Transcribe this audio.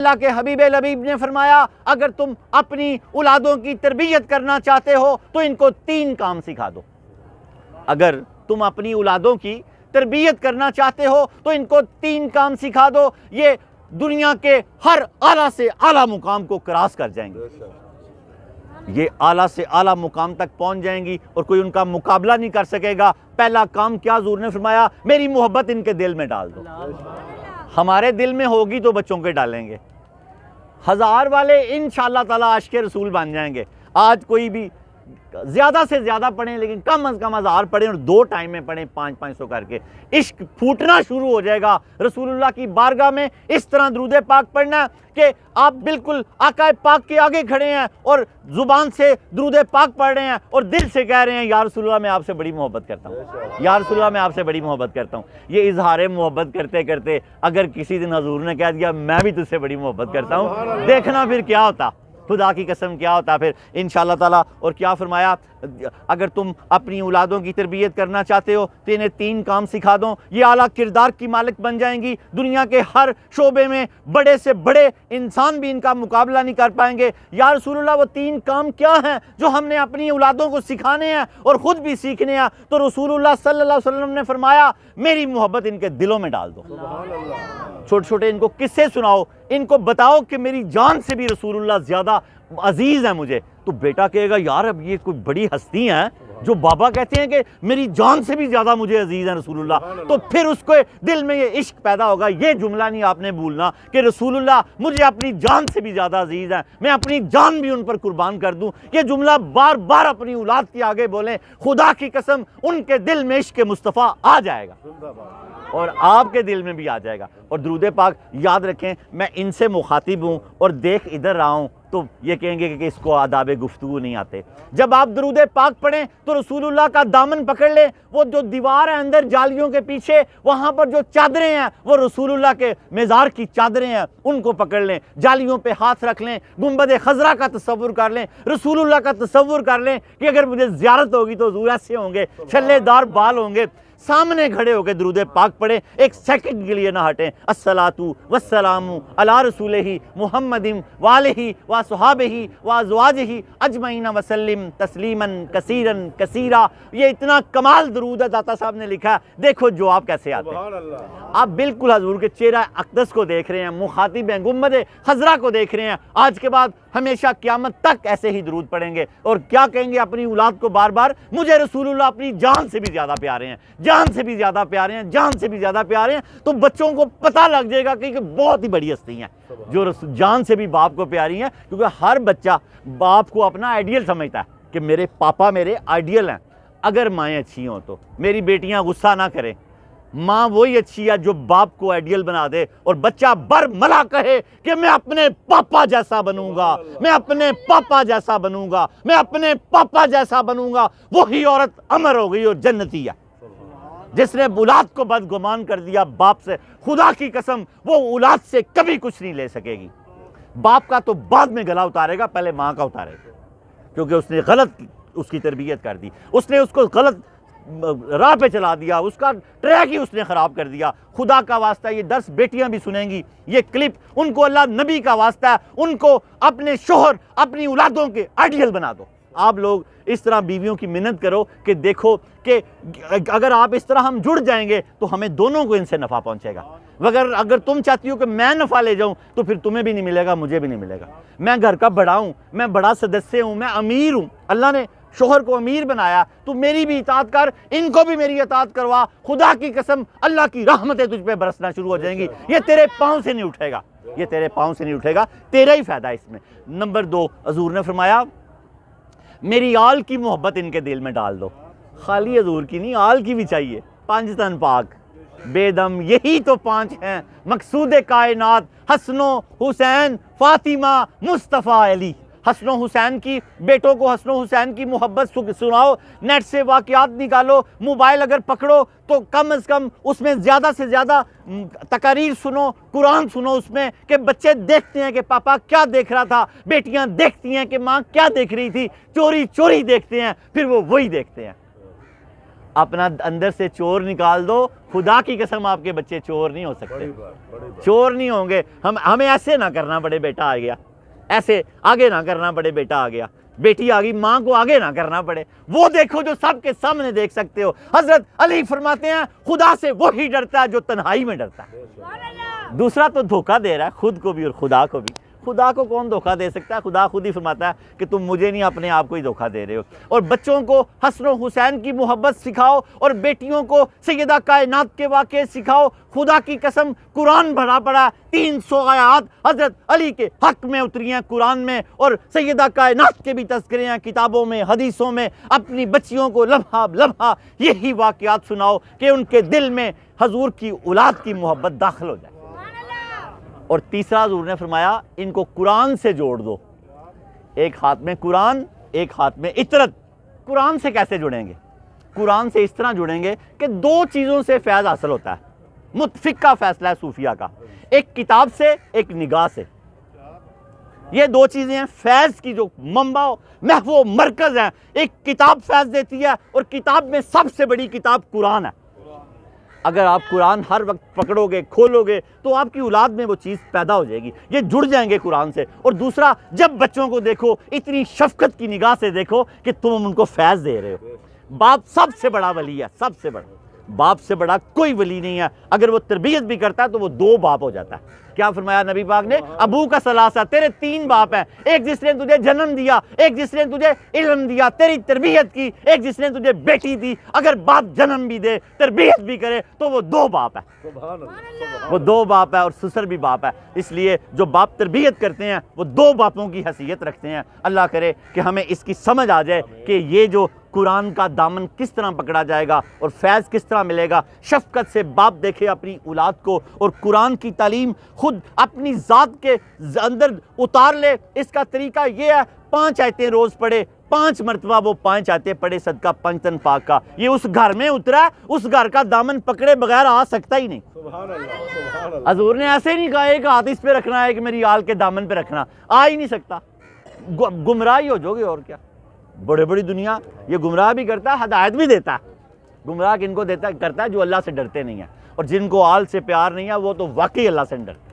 اللہ کے حبیب لبیب نے فرمایا اگر تم اپنی اولادوں کی تربیت کرنا چاہتے ہو تو ان کو 3 کام سکھا دو۔ اگر تم اپنی اولادوں کی تربیت کرنا چاہتے ہو تو ان کو 3 کام سکھا دو، یہ دنیا کے ہر اعلیٰ سے اعلیٰ مقام کو کراس کر جائیں گے، یہ اعلیٰ سے اعلیٰ مقام تک پہنچ جائیں گی اور کوئی ان کا مقابلہ نہیں کر سکے گا۔ پہلا کام کیا حضور نے فرمایا؟ میری محبت ان کے دل میں ڈال دو۔ ہمارے دل میں ہوگی تو بچوں کے ڈالیں گے۔ 1000 والے انشاءاللہ تعالی عاشق رسول بن جائیں گے۔ آج کوئی بھی زیادہ سے زیادہ پڑھیں لیکن کم از کم 1000 پڑھیں اور 2 ٹائم میں پڑھیں 500 کر کے، عشق پھوٹنا شروع ہو جائے گا۔ رسول اللہ کی بارگاہ میں اس طرح درود پاک پڑھنا کہ آپ بالکل آقا پاک کے آگے کھڑے ہیں اور زبان سے درود پاک پڑھ رہے ہیں اور دل سے کہہ رہے ہیں یا رسول اللہ میں آپ سے بڑی محبت کرتا ہوں، یا رسول اللہ میں آپ سے بڑی محبت کرتا ہوں۔ یہ اظہار محبت کرتے کرتے اگر کسی دن حضور نے کہہ دیا میں بھی تجھ سے بڑی محبت کرتا ہوں، دیکھنا پھر کیا ہوتا، خدا کی قسم کیا ہوتا پھر انشاءاللہ تعالیٰ۔ اور کیا فرمایا؟ اگر تم اپنی اولادوں کی تربیت کرنا چاہتے ہو تو انہیں 3 کام سکھا دو، یہ اعلیٰ کردار کی مالک بن جائیں گی، دنیا کے ہر شعبے میں بڑے سے بڑے انسان بھی ان کا مقابلہ نہیں کر پائیں گے۔ یا رسول اللہ وہ 3 کام کیا ہیں جو ہم نے اپنی اولادوں کو سکھانے ہیں اور خود بھی سیکھنے ہیں؟ تو رسول اللہ صلی اللہ علیہ وسلم نے فرمایا میری محبت ان کے دلوں میں ڈال دو۔ چھوٹے چھوٹے ان کو قصے سناؤ، ان کو بتاؤ کہ میری جان سے بھی رسول اللہ زیادہ عزیز ہے مجھے۔ تو بیٹا کہے گا یار اب یہ کوئی بڑی ہستی ہیں جو بابا کہتے ہیں کہ میری جان سے بھی زیادہ مجھے عزیز ہے رسول اللہ، تو پھر اس کو دل میں یہ عشق پیدا ہوگا۔ یہ جملہ نہیں آپ نے بھولنا کہ رسول اللہ مجھے اپنی جان سے بھی زیادہ عزیز ہے، میں اپنی جان بھی ان پر قربان کر دوں۔ یہ جملہ بار بار اپنی اولاد کے آگے بولیں، خدا کی قسم ان کے دل میں عشق مصطفیٰ آ جائے گا اور آپ کے دل میں بھی آ جائے گا۔ اور درود پاک یاد رکھیں، میں ان سے مخاطب ہوں اور دیکھ ادھر رہا ہوں تو یہ کہیں گے کہ اس کو آداب گفتگو نہیں آتے۔ جب آپ درود پاک پڑھیں تو رسول اللہ کا دامن پکڑ لیں، وہ جو دیوار ہے اندر جالیوں کے پیچھے وہاں پر جو چادریں ہیں وہ رسول اللہ کے مزار کی چادریں ہیں، ان کو پکڑ لیں، جالیوں پہ ہاتھ رکھ لیں، گنبد خضرا کا تصور کر لیں، رسول اللہ کا تصور کر لیں کہ اگر مجھے زیارت ہوگی تو حضور ایسے ہوں گے، چھلے دار بال ہوں گے، سامنے کھڑے ہو کے درود پاک پڑھیں، 1 سیکنڈ کے لیے نہ ہٹیں۔ الصلاۃ والسلام علی رسولہ محمد وآلہ وصحابہ وازواجہ اجمعین وسلم تسلیما کثیرا کثیرا۔ یہ اتنا کمال درود ہے داتا صاحب نے لکھا ہے، دیکھو جواب کیسے آتے ہیں۔ آپ بالکل حضور کے چہرہ اقدس کو دیکھ رہے ہیں، مخاطب ہیں، گنبد خضرا کو دیکھ رہے ہیں۔ آج کے بعد ہمیشہ قیامت تک ایسے ہی درود پڑھیں گے اور کیا کہیں گے اپنی اولاد کو بار بار؟ مجھے رسول اللہ اپنی جان سے بھی زیادہ پیارے ہیں، جان سے بھی زیادہ پیارے ہیں، جان سے بھی زیادہ پیارے ہیں۔ تو بچوں کو پتہ لگ جائے گا کہ بہت ہی بڑی ہستی ہیں جو جان سے بھی باپ کو پیاری ہیں، کیونکہ ہر بچہ باپ کو اپنا آئیڈیل سمجھتا ہے کہ میرے پاپا میرے آئیڈیل ہیں۔ اگر مائیں اچھی ہوں تو میری بیٹیاں غصہ نہ کریں، ماں وہی اچھی ہے جو باپ کو آئیڈیل بنا دے اور بچہ برملا کہے کہ میں اپنے پاپا جیسا بنوں گا، میں اپنے پاپا جیسا بنوں گا، میں اپنے پاپا جیسا بنوں گا۔ وہی عورت امر ہو گئی اور جنتی ہے۔ جس نے اولاد کو بدگمان کر دیا باپ سے، خدا کی قسم وہ اولاد سے کبھی کچھ نہیں لے سکے گی۔ باپ کا تو بعد میں گلا اتارے گا، پہلے ماں کا اتارے گا، کیونکہ اس نے غلط اس کی تربیت کر دی، اس نے اس کو غلط راہ پہ چلا دیا، اس کا ٹریک ہی اس نے خراب کر دیا۔ خدا کا واسطہ یہ درس بیٹیاں بھی سنیں گی، یہ کلپ ان کو اللہ نبی کا واسطہ ہے، ان کو اپنے شوہر اپنی اولادوں کے آئیڈیل بنا دو۔ آپ لوگ اس طرح بیویوں کی منت کرو کہ دیکھو کہ اگر آپ اس طرح ہم جڑ جائیں گے تو ہمیں دونوں کو ان سے نفع پہنچے گا۔ اگر تم چاہتی ہو کہ میں نفع لے جاؤں تو پھر تمہیں بھی نہیں ملے گا، مجھے بھی نہیں ملے گا۔ میں گھر کا بڑا ہوں، میں بڑا سدسیہ ہوں، میں امیر ہوں، اللہ نے شوہر کو امیر بنایا، تو میری بھی اطاعت کر، ان کو بھی میری اطاعت کروا۔ خدا کی قسم اللہ کی رحمتیں تجھ پہ برسنا شروع ہو جائیں گی۔ یہ تیرے پاؤں سے نہیں اٹھے گا، یہ تیرے پاؤں سے نہیں اٹھے گا، تیرا ہی فائدہ اس میں۔ نمبر 2، حضور نے فرمایا میری آل کی محبت ان کے دل میں ڈال دو۔ خالی حضور کی نہیں، آل کی بھی چاہیے۔ 5 تن پاک بے دم یہی تو 5 ہیں مقصود کائنات، حسن و حسین، فاطمہ، مصطفیٰ، علی۔ حسن و حسین کی بیٹوں کو حسن و حسین کی محبت سناؤ، نیٹ سے واقعات نکالو، موبائل اگر پکڑو تو کم از کم اس میں زیادہ سے زیادہ تقاریر سنو، قرآن سنو اس میں، کہ بچے دیکھتے ہیں کہ پاپا کیا دیکھ رہا تھا، بیٹیاں دیکھتی ہیں کہ ماں کیا دیکھ رہی تھی، چوری چوری دیکھتے ہیں، پھر وہ وہی دیکھتے ہیں۔ اپنا اندر سے چور نکال دو، خدا کی قسم آپ کے بچے چور نہیں ہو سکتے، چور نہیں ہوں گے۔ ہمیں ایسے نہ کرنا بڑے بیٹا آ گیا، ایسے آگے نہ کرنا بڑے بیٹا آ گیا، بیٹی آ گئی ماں کو آگے نہ کرنا پڑے۔ وہ دیکھو جو سب کے سامنے دیکھ سکتے ہو۔ حضرت علی فرماتے ہیں خدا سے وہی ڈرتا ہے جو تنہائی میں ڈرتا ہے۔ دوسرا تو دھوکہ دے رہا ہے خود کو بھی اور خدا کو بھی۔ خدا کو کون دھوکہ دے سکتا ہے؟ خدا خود ہی فرماتا ہے کہ تم مجھے نہیں اپنے آپ کو ہی دھوکہ دے رہے ہو۔ اور بچوں کو حسن و حسین کی محبت سکھاؤ اور بیٹیوں کو سیدہ کائنات کے واقعے سکھاؤ۔ خدا کی قسم قرآن بھرا پڑا 300 آیات حضرت علی کے حق میں اتری ہیں قرآن میں، اور سیدہ کائنات کے بھی تذکرے ہیں کتابوں میں حدیثوں میں۔ اپنی بچیوں کو لمحہ لمحہ یہی واقعات سناؤ کہ ان کے دل میں حضور کی اولاد کی محبت داخل ہو جائے۔ اور تیسرا حضور نے فرمایا ان کو قرآن سے جوڑ دو، ایک ہاتھ میں قرآن ایک ہاتھ میں عطرت۔ قرآن سے کیسے جڑیں گے؟ قرآن سے اس طرح جڑیں گے کہ دو چیزوں سے فیض حاصل ہوتا ہے، متفق کا فیصلہ ہے صوفیہ کا، ایک کتاب سے ایک نگاہ سے۔ یہ دو چیزیں ہیں فیض کی جو منبع محو مرکز ہیں۔ ایک کتاب فیض دیتی ہے اور کتاب میں سب سے بڑی کتاب قرآن ہے۔ اگر آپ قرآن ہر وقت پکڑو گے کھولو گے تو آپ کی اولاد میں وہ چیز پیدا ہو جائے گی، یہ جڑ جائیں گے قرآن سے۔ اور دوسرا، جب بچوں کو دیکھو اتنی شفقت کی نگاہ سے دیکھو کہ تم ان کو فیض دے رہے ہو۔ باپ سب سے بڑا ولی ہے، سب سے بڑا، باپ سے بڑا کوئی ولی نہیں ہے۔ اگر وہ تربیت بھی کرتا ہے تو وہ دو باپ ہو جاتا ہے۔ کیا فرمایا نبی پاک نے؟ ابو کا ثلاثہ، تیرے تین باپ ہیں، ایک جس نے تجھے جنم دیا، ایک جس نے تجھے علم دیا تیری تربیت کی، ایک جس نے تجھے بیٹی دی۔ اگر باپ جنم بھی دے تربیت بھی کرے تو وہ دو باپ ہے، وہ دو باپ ہے، اور سسر بھی باپ ہے۔ اس لیے جو باپ تربیت کرتے ہیں وہ دو باپوں کی حیثیت رکھتے ہیں۔ اللہ کرے کہ ہمیں اس کی سمجھ آ جائے کہ یہ جو قرآن کا دامن کس طرح پکڑا جائے گا اور فیض کس طرح ملے گا۔ شفقت سے باپ دیکھے اپنی اولاد کو اور قرآن کی تعلیم خود اپنی ذات کے اندر اتار لے۔ اس کا طریقہ یہ ہے 5 آیتیں روز پڑھے، 5 مرتبہ وہ 5 آیتیں پڑھے صدقہ پنجتن پاک کا۔ یہ اس گھر میں اترا ہے، اس گھر کا دامن پکڑے بغیر آ سکتا ہی نہیں۔ سبحان اللہ، سبحان اللہ۔ حضور نے ایسے نہیں کہا ایک ہاتھ اس پہ رکھنا ہے کہ میری آل کے دامن پہ رکھنا، آ ہی نہیں سکتا، گمراہی ہو جاؤ گے۔ اور کیا بڑے بڑی دنیا یہ گمراہ بھی کرتا ہے ہدایت بھی دیتا ہے۔ گمراہ کن کو دیتا کرتا ہے؟ جو اللہ سے ڈرتے نہیں ہیں، اور جن کو آل سے پیار نہیں ہے وہ تو واقعی اللہ سے ڈرتے ہیں۔